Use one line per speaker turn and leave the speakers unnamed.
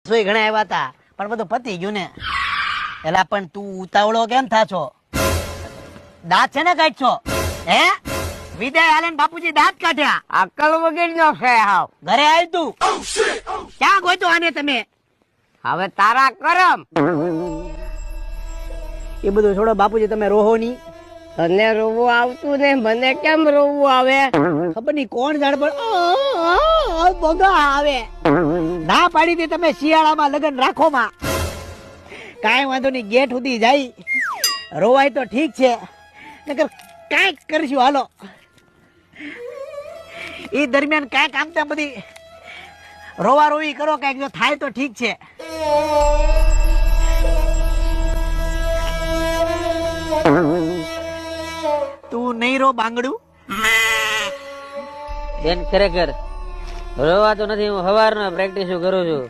સોય ઘણા આવ્યા હતા પણ બધું પતી ગયું ને. એલા પણ તું ઉતાવળો કેમ થા છો? દાંત છે ને કાઢશો હે? વિદાય હાલે ને બાપુજી દાંત કાઢ્યા.
અકલ વગર નો છે હાવ.
ઘરે આવી તું ક્યાં ગોતો આને તમે?
હવે તારા કરમ.
એ બધું છોડો બાપુજી, તમે રોહો ની.
તને રોવું આવતું ને મને કેમ રોવું આવે?
ખબર નઈ કોણ જાણ પણ બગા આવે. ના પાડી દે તમે શિયાળામાં લગ્ન રાખો માં. કાંઈ વાંધો નહીં, ગેટ સુધી જાય. રોવાય તો ઠીક છે, નકર કાંઈક કરશું હાલો. એ દરમિયાન કાંઈક આમ તેમ બધી રોવા રોવી કરો, કાંઈક જો થાય તો ઠીક છે. તું નહીં રો બાંગડું.
બેન ખરેખર રોવા તો નથી, હું સવારના પ્રેક્ટિસ કરું છું.